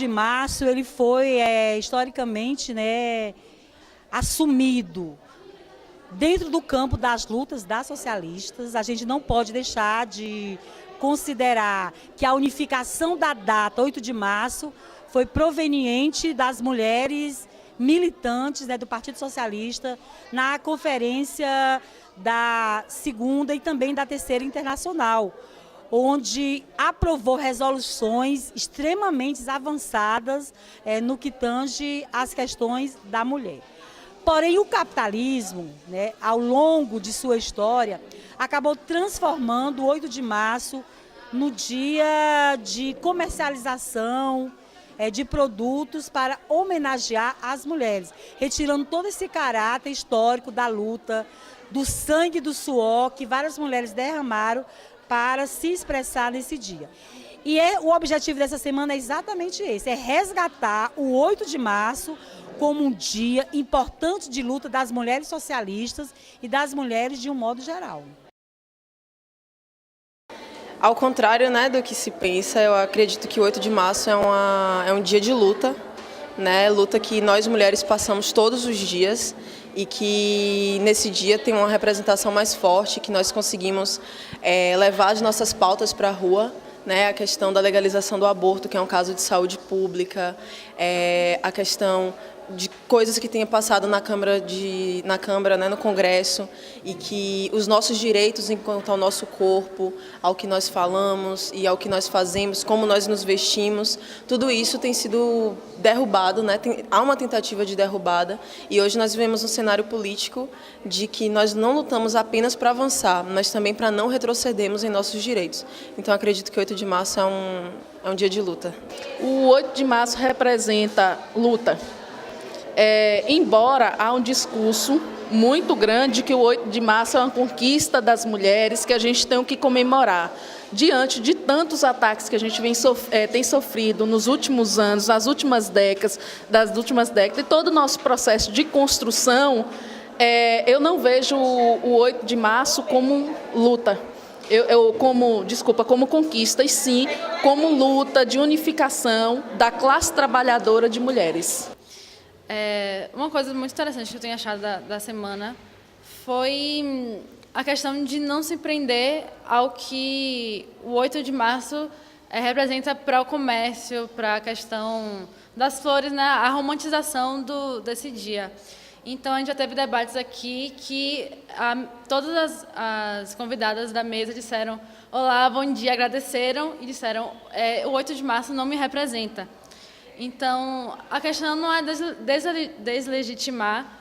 de março ele foi historicamente, né, assumido dentro do campo das lutas das socialistas. A gente não pode deixar de considerar que a unificação da data 8 de março foi proveniente das mulheres militantes, né, do Partido Socialista na conferência da segunda e também da terceira internacional, onde aprovou resoluções extremamente avançadas no que tange às questões da mulher. Porém, o capitalismo, né, ao longo de sua história, acabou transformando o 8 de março no dia de comercialização de produtos para homenagear as mulheres, retirando todo esse caráter histórico da luta, do sangue e do suor que várias mulheres derramaram para se expressar nesse dia. E o objetivo dessa semana é exatamente esse, é resgatar o 8 de março como um dia importante de luta das mulheres socialistas e das mulheres de um modo geral. Ao contrário, né, do que se pensa, eu acredito que o 8 de março é um dia de luta, né, luta que nós mulheres passamos todos os dias e que nesse dia tem uma representação mais forte, que nós conseguimos levar as nossas pautas para a rua, né, a questão da legalização do aborto, que é um caso de saúde pública, a questão de coisas que tenha passado na Câmara, né, no Congresso, e que os nossos direitos enquanto ao nosso corpo, ao que nós falamos e ao que nós fazemos, como nós nos vestimos, tudo isso tem sido derrubado, né? Há uma tentativa de derrubada, e hoje nós vivemos um cenário político de que nós não lutamos apenas para avançar, mas também para não retrocedermos em nossos direitos. Então acredito que o 8 de março é um dia de luta. O 8 de março representa luta. Embora há um discurso muito grande que o 8 de março é uma conquista das mulheres que a gente tem que comemorar, diante de tantos ataques que a gente tem sofrido nos últimos anos, das últimas décadas, e todo o nosso processo de construção, eu não vejo o 8 de março como luta. Como conquista, e sim como luta de unificação da classe trabalhadora de mulheres. Uma coisa muito interessante que eu tenho achado da semana foi a questão de não se prender ao que o 8 de março representa para o comércio, para a questão das flores, né, a romantização desse dia. Então, a gente já teve debates aqui que todas as convidadas da mesa disseram: olá, bom dia, agradeceram e disseram: o 8 de março não me representa. Então, a questão não é deslegitimar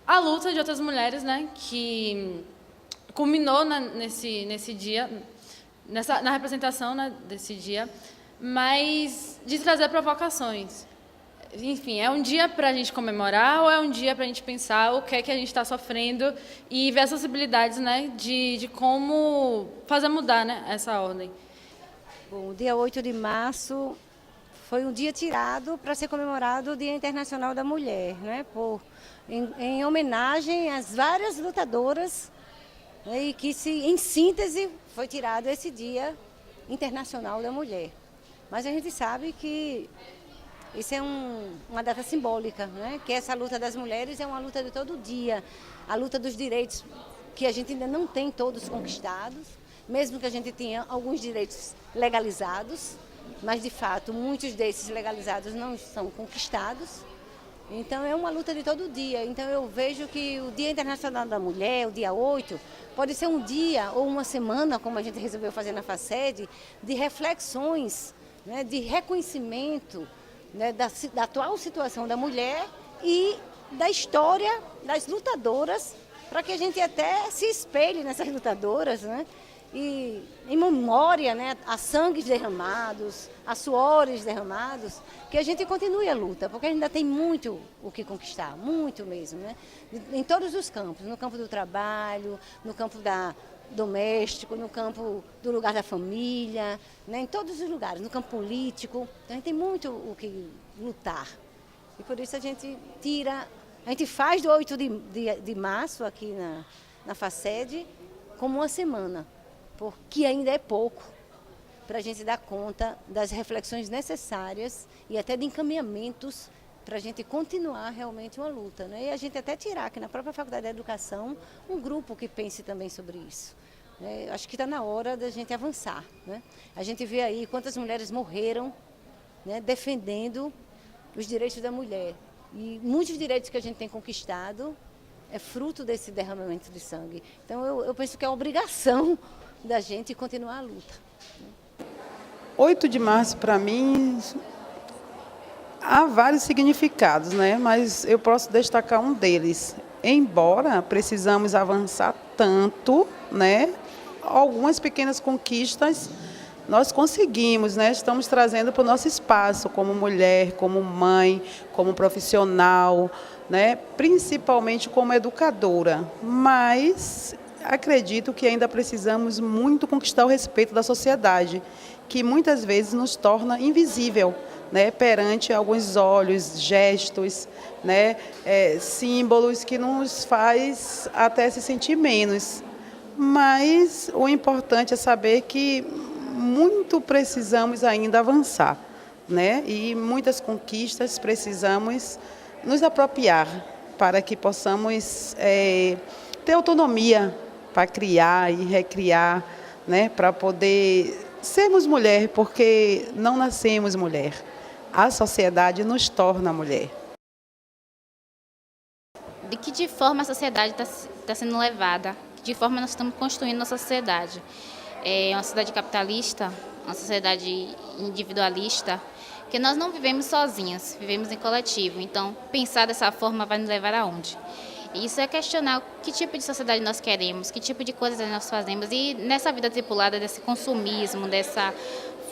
a luta de outras mulheres, né, que culminou nesse dia, na representação, né, desse dia, mas de trazer provocações. Enfim, é um dia para a gente comemorar ou é um dia para a gente pensar o que é que a gente está sofrendo e ver as possibilidades, né, de como fazer mudar, né, essa ordem? Bom, o dia 8 de março foi um dia tirado para ser comemorado o Dia Internacional da Mulher, né? Em homenagem às várias lutadoras, né? E que, em síntese, foi tirado esse Dia Internacional da Mulher. Mas a gente sabe que isso é uma data simbólica, né? Que essa luta das mulheres é uma luta de todo dia, a luta dos direitos que a gente ainda não tem todos conquistados, mesmo que a gente tenha alguns direitos legalizados, mas, de fato, muitos desses legalizados não são conquistados. Então, é uma luta de todo dia. Então, eu vejo que o Dia Internacional da Mulher, o dia 8, pode ser um dia ou uma semana, como a gente resolveu fazer na FACED, de reflexões, né, de reconhecimento, né, da atual situação da mulher e da história das lutadoras, para que a gente até se espelhe nessas lutadoras, né? E em memória, né, a sangues derramados, a suores derramados, que a gente continue a luta, porque ainda tem muito o que conquistar, muito mesmo, né? Em todos os campos, no campo do trabalho, no campo doméstico, no campo do lugar da família, né, em todos os lugares, no campo político. Então, a gente tem muito o que lutar. E por isso a gente faz do 8 de março aqui na FACED como uma semana, porque ainda é pouco. para a gente dar conta das reflexões necessárias e até de encaminhamentos para a gente continuar realmente uma luta, né? E a gente até tirar aqui na própria Faculdade da Educação um grupo que pense também sobre isso. Acho que está na hora da gente avançar, né? A gente vê aí quantas mulheres morreram, né, defendendo os direitos da mulher. E muitos direitos que a gente tem conquistado é fruto desse derramamento de sangue. Então eu penso que é obrigação da gente continuar a luta. 8 de março, para mim, há vários significados, né? Mas eu posso destacar um deles. Embora precisamos avançar tanto, né? Algumas pequenas conquistas nós conseguimos, né? Estamos trazendo para o nosso espaço como mulher, como mãe, como profissional, né? Principalmente como educadora. Mas acredito que ainda precisamos muito conquistar o respeito da sociedade, que muitas vezes nos torna invisível, né, perante alguns olhos, gestos, né, símbolos que nos faz até se sentir menos. Mas o importante é saber que muito precisamos ainda avançar, né, e muitas conquistas precisamos nos apropriar para que possamos ter autonomia para criar e recriar, né, para poder sermos mulher, porque não nascemos mulher. A sociedade nos torna mulher. De que forma a sociedade está sendo levada? De que forma nós estamos construindo nossa sociedade? É uma sociedade capitalista, uma sociedade individualista, que nós não vivemos sozinhas, vivemos em coletivo. Então, pensar dessa forma vai nos levar aonde? Isso é questionar que tipo de sociedade nós queremos, que tipo de coisas nós fazemos. E nessa vida tripulada desse consumismo, dessa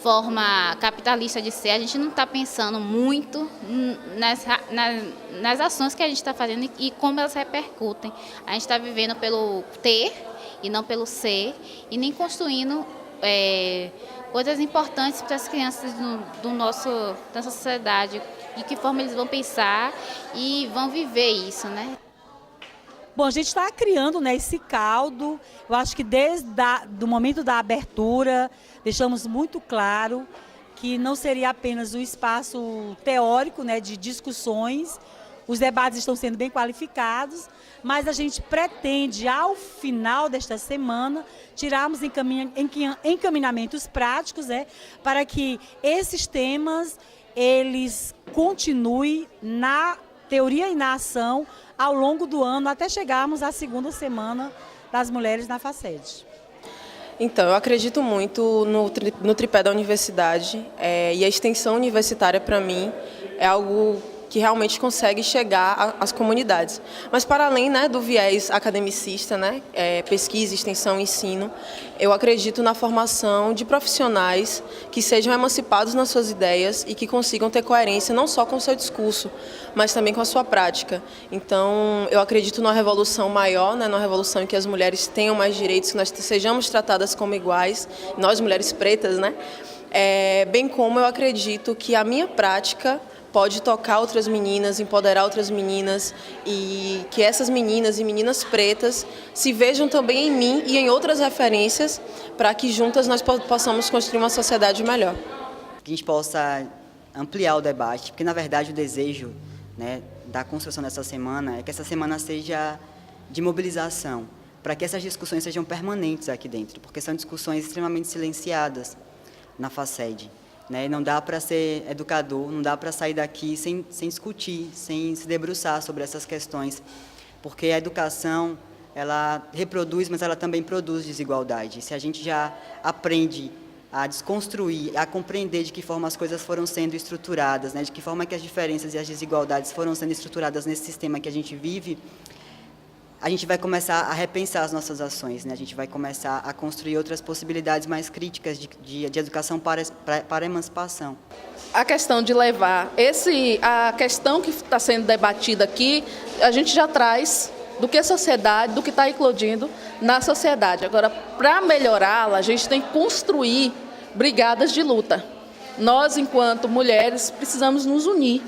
forma capitalista de ser, a gente não está pensando muito nas ações que a gente está fazendo e como elas repercutem. A gente está vivendo pelo ter e não pelo ser, e nem construindo coisas importantes para as crianças da nossa sociedade, de que forma eles vão pensar e vão viver isso, né? Bom, a gente está criando, né, esse caldo. Eu acho que desde o momento da abertura, deixamos muito claro que não seria apenas um espaço teórico, né, de discussões. Os debates estão sendo bem qualificados, mas a gente pretende, ao final desta semana, tirarmos encaminhamentos práticos, né, para que esses temas eles continuem na teoria e na ação ao longo do ano, até chegarmos à segunda semana das mulheres na FACED. Então, eu acredito muito no tripé da universidade, e a extensão universitária, para mim, é algo que realmente consegue chegar às comunidades. Mas, para além, né, do viés academicista, né, pesquisa, extensão, ensino, eu acredito na formação de profissionais que sejam emancipados nas suas ideias e que consigam ter coerência não só com o seu discurso, mas também com a sua prática. Então, eu acredito numa revolução maior, né, numa revolução em que as mulheres tenham mais direitos, que nós sejamos tratadas como iguais, nós mulheres pretas, né? Bem como eu acredito que a minha prática pode tocar outras meninas, empoderar outras meninas, e que essas meninas e meninas pretas se vejam também em mim e em outras referências, para que juntas nós possamos construir uma sociedade melhor. Que a gente possa ampliar o debate, porque na verdade o desejo, né, da construção dessa semana é que essa semana seja de mobilização, para que essas discussões sejam permanentes aqui dentro, porque são discussões extremamente silenciadas na FACED. Né? Não dá para ser educador, não dá para sair daqui sem discutir, sem se debruçar sobre essas questões, porque a educação, ela reproduz, mas ela também produz desigualdade. Se a gente já aprende a desconstruir, a compreender de que forma as coisas foram sendo estruturadas, né? De que forma que as diferenças e as desigualdades foram sendo estruturadas nesse sistema que a gente vive, a gente vai começar a repensar as nossas ações, né? A gente vai começar a construir outras possibilidades mais críticas de educação para a emancipação. A questão de levar a questão que está sendo debatida aqui, a gente já traz do que a sociedade, do que está eclodindo na sociedade. Agora, para melhorá-la, a gente tem que construir brigadas de luta. Nós, enquanto mulheres, precisamos nos unir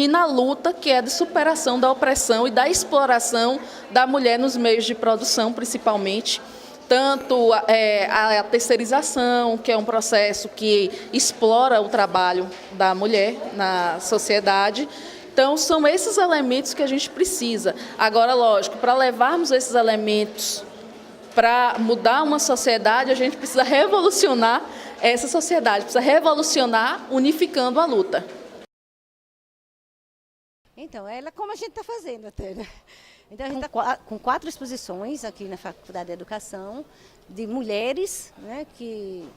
na luta que é de superação da opressão e da exploração da mulher nos meios de produção, principalmente, tanto a terceirização, que é um processo que explora o trabalho da mulher na sociedade. Então, são esses elementos que a gente precisa. Agora, lógico, para levarmos esses elementos para mudar uma sociedade, a gente precisa revolucionar essa sociedade, precisa revolucionar unificando a luta. Então, como a gente está fazendo até, né? Então, a gente está com 4 exposições aqui na Faculdade de Educação, de mulheres, né, que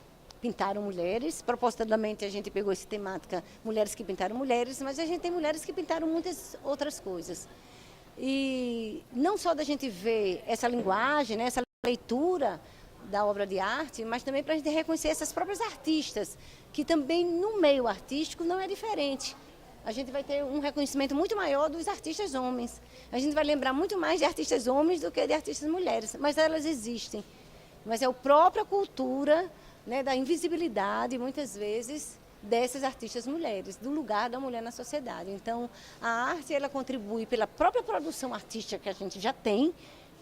pintaram mulheres. Propositadamente, a gente pegou essa temática, mulheres que pintaram mulheres, mas a gente tem mulheres que pintaram muitas outras coisas. E não só da gente ver essa linguagem, né, essa leitura da obra de arte, mas também para a gente reconhecer essas próprias artistas, que também no meio artístico não é diferente. A gente vai ter um reconhecimento muito maior dos artistas homens. A gente vai lembrar muito mais de artistas homens do que de artistas mulheres, mas elas existem. Mas é a própria cultura, né, da invisibilidade, muitas vezes, dessas artistas mulheres, do lugar da mulher na sociedade. Então, a arte, ela contribui pela própria produção artística que a gente já tem,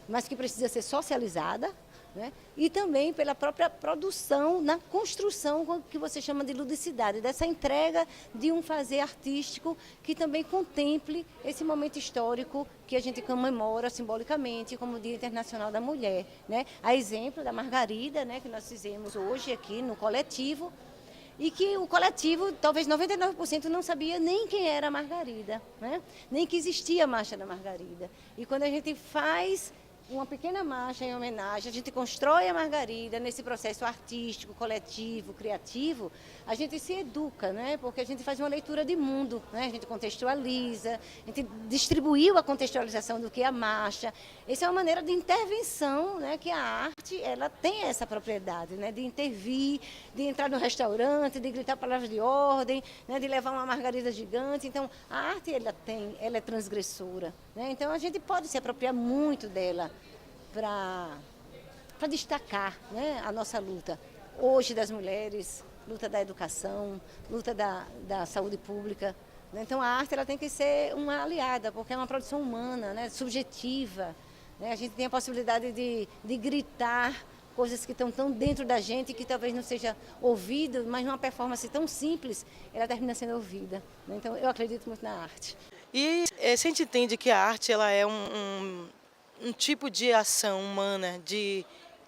mas que precisa ser socializada, né? E também pela própria produção, na construção que você chama de ludicidade, dessa entrega de um fazer artístico que também contemple esse momento histórico que a gente comemora simbolicamente como o Dia Internacional da Mulher, né? A exemplo da Margarida, né, que nós fizemos hoje aqui no coletivo, e que o coletivo, talvez 99% não sabia nem quem era a Margarida, né? Nem que existia a Marcha da Margarida. E quando a gente faz uma pequena marcha em homenagem, a gente constrói a Margarida nesse processo artístico, coletivo, criativo, a gente se educa, né? Porque a gente faz uma leitura de mundo, né? A gente contextualiza, a gente distribuiu a contextualização do que é a marcha. Essa é uma maneira de intervenção, né? Que a arte, ela tem essa propriedade, né? De intervir, de entrar no restaurante, de gritar palavras de ordem, né? De levar uma margarida gigante. Então, a arte, ela é transgressora, né? Então, a gente pode se apropriar muito dela para destacar, né, a nossa luta hoje das mulheres, luta da educação, luta da saúde pública, né? Então a arte, ela tem que ser uma aliada, porque é uma produção humana, né, subjetiva, né? A gente tem a possibilidade de gritar coisas que estão tão dentro da gente, que talvez não seja ouvido, mas numa performance tão simples, ela termina sendo ouvida, né? Então eu acredito muito na arte. E se a gente entende que a arte, ela é um tipo de ação humana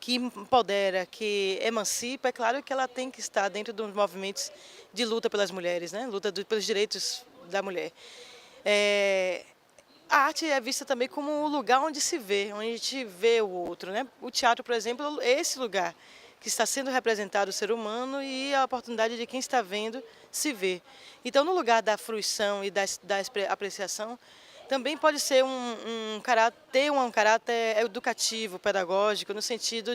que empodera, que emancipa, é claro que ela tem que estar dentro dos movimentos de luta pelas mulheres, né? Luta pelos direitos da mulher. A arte é vista também como um lugar onde se vê, onde a gente vê o outro, né? O teatro, por exemplo, é esse lugar que está sendo representado o ser humano e a oportunidade de quem está vendo se ver. Então, no lugar da fruição e da apreciação, também pode ser um caráter educativo, pedagógico, no sentido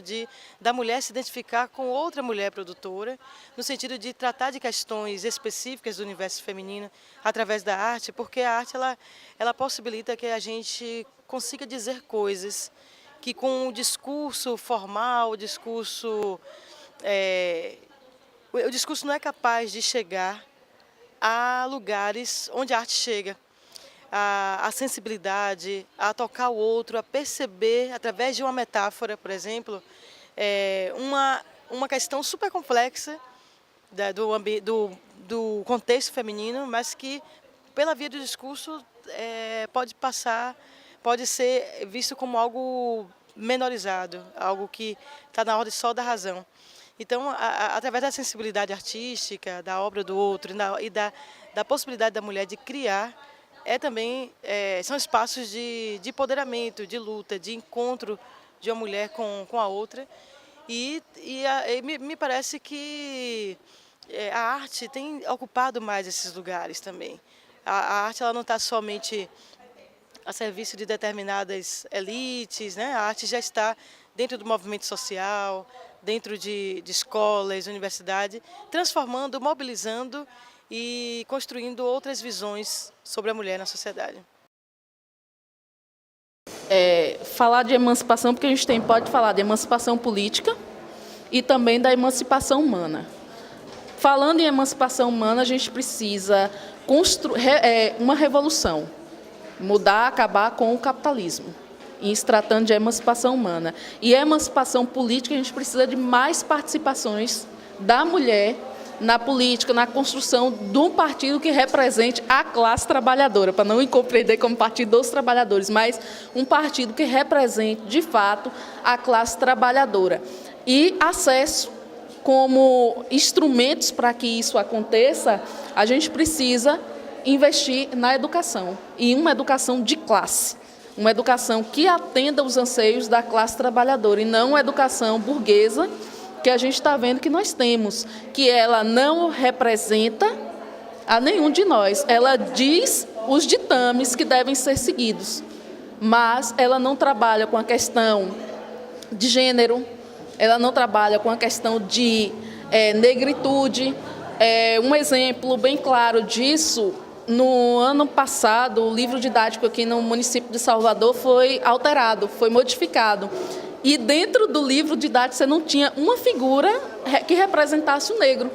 da mulher se identificar com outra mulher produtora, no sentido de tratar de questões específicas do universo feminino através da arte, porque a arte ela possibilita que a gente consiga dizer coisas que com o discurso formal, o discurso não é capaz de chegar a lugares onde a arte chega. A sensibilidade, a tocar o outro, a perceber, através de uma metáfora, por exemplo, uma questão super complexa do contexto feminino, mas que, pela via do discurso, pode ser visto como algo menorizado, algo que está na ordem só da razão. Então, através da sensibilidade artística, da obra do outro e da possibilidade da mulher de criar, são espaços de empoderamento, de luta, de encontro de uma mulher com a outra. E me parece que a arte tem ocupado mais esses lugares também. A arte, ela não está somente a serviço de determinadas elites, né? A arte já está dentro do movimento social, dentro de escolas, universidades, transformando, mobilizando e construindo outras visões sobre a mulher na sociedade. Falar de emancipação, porque a gente pode falar de emancipação política e também da emancipação humana. Falando em emancipação humana, a gente precisa construir uma revolução, acabar com o capitalismo. em se tratando de emancipação humana. E a emancipação política, a gente precisa de mais participações da mulher na política, na construção de um partido que represente a classe trabalhadora, para não compreender como partido dos trabalhadores, mas um partido que represente, de fato, a classe trabalhadora. E acesso como instrumentos para que isso aconteça, a gente precisa investir na educação, e uma educação de classe, uma educação que atenda os anseios da classe trabalhadora, e não uma educação burguesa, que a gente está vendo que nós temos, que ela não representa a nenhum de nós. Ela diz os ditames que devem ser seguidos, mas ela não trabalha com a questão de gênero, ela não trabalha com a questão de negritude. Um exemplo bem claro disso, no ano passado, o livro didático aqui no município de Salvador foi alterado, foi modificado. E dentro do livro didático você não tinha uma figura que representasse o negro.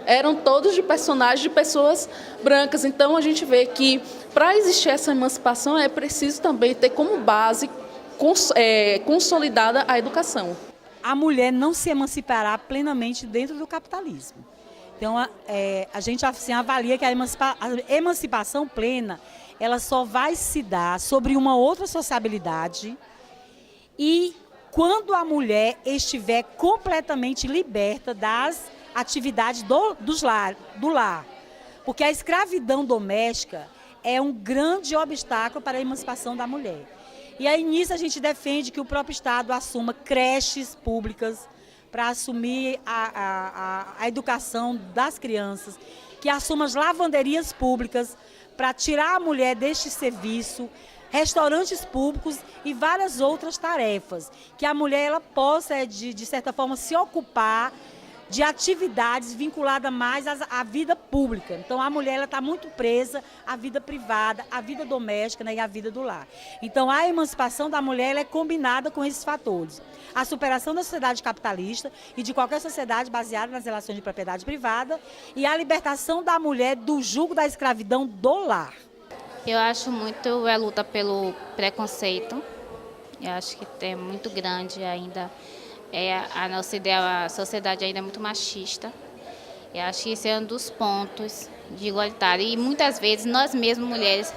Eram todos de personagens de pessoas brancas. Então a gente vê que para existir essa emancipação é preciso também ter como base consolidada a educação. A mulher não se emancipará plenamente dentro do capitalismo. Então a gente assim, avalia que a emancipação plena ela só vai se dar sobre uma outra sociabilidade e quando a mulher estiver completamente liberta das atividades do lar. Porque a escravidão doméstica é um grande obstáculo para a emancipação da mulher. E aí nisso a gente defende que o próprio Estado assuma creches públicas para assumir a educação das crianças, que assuma as lavanderias públicas para tirar a mulher deste serviço, restaurantes públicos e várias outras tarefas, que a mulher ela possa, de certa forma, se ocupar de atividades vinculadas mais à vida pública. Então, a mulher está muito presa à vida privada, à vida doméstica, né, e à vida do lar. Então, a emancipação da mulher ela é combinada com esses fatores. A superação da sociedade capitalista e de qualquer sociedade baseada nas relações de propriedade privada e a libertação da mulher do jugo da escravidão do lar. Eu acho muito a luta pelo preconceito. Eu acho que é muito grande ainda. A nossa ideia, a sociedade ainda é muito machista. Eu acho que esse é um dos pontos de igualitário. E muitas vezes nós mesmas, mulheres,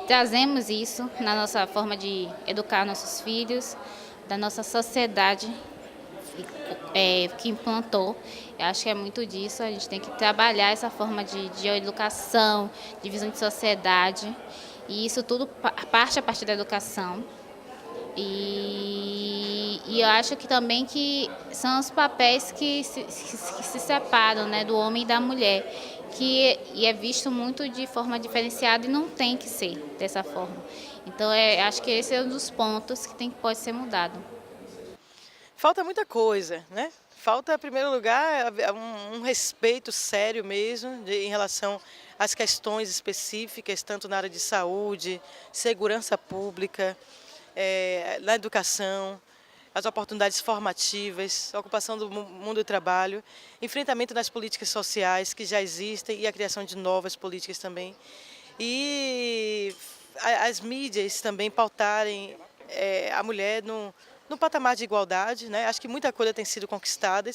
trazemos isso na nossa forma de educar nossos filhos, da nossa sociedade que implantou. Eu acho que é muito disso. A gente tem que trabalhar essa forma de educação, de visão de sociedade. E isso tudo parte a partir da educação. E eu acho que também que são os papéis que se separam, né, do homem e da mulher, e é visto muito de forma diferenciada e não tem que ser dessa forma. Então, acho que esse é um dos pontos que pode ser mudado. Falta muita coisa, né? Falta, em primeiro lugar, um respeito sério mesmo em relação às questões específicas, tanto na área de saúde, segurança pública, na educação, as oportunidades formativas, a ocupação do mundo do trabalho, enfrentamento das políticas sociais que já existem e a criação de novas políticas também. E as mídias também pautarem a mulher no patamar de igualdade, né? Acho que muita coisa tem sido conquistada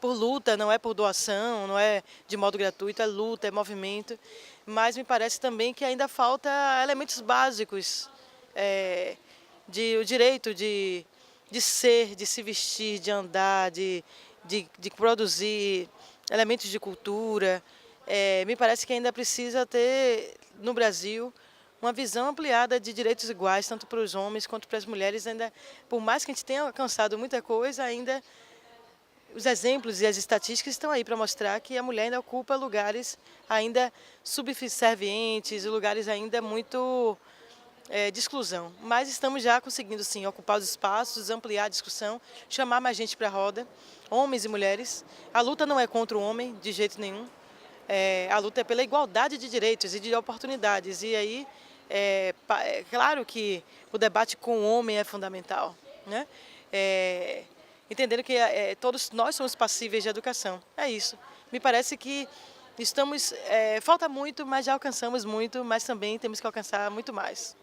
por luta, não é por doação, não é de modo gratuito, é luta, é movimento. Mas me parece também que ainda falta elementos básicos, o direito de ser, de se vestir, de andar, de produzir elementos de cultura. Me parece que ainda precisa ter, no Brasil, uma visão ampliada de direitos iguais, tanto para os homens quanto para as mulheres. Ainda, por mais que a gente tenha alcançado muita coisa, ainda os exemplos e as estatísticas estão aí para mostrar que a mulher ainda ocupa lugares ainda subservientes, lugares ainda muito de exclusão. Mas estamos já conseguindo, sim, ocupar os espaços, ampliar a discussão, chamar mais gente para a roda, homens e mulheres. A luta não é contra o homem, de jeito nenhum. A luta é pela igualdade de direitos e de oportunidades. E aí, claro que o debate com o homem é fundamental, né? Entendendo que todos nós somos passíveis de educação. É isso. Me parece que falta muito, mas já alcançamos muito, mas também temos que alcançar muito mais.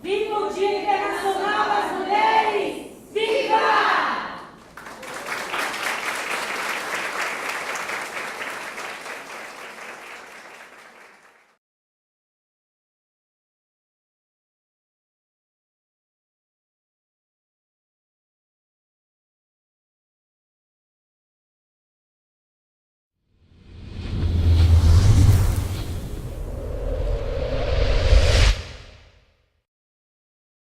Viva o Dia Internacional das Mulheres! Viva!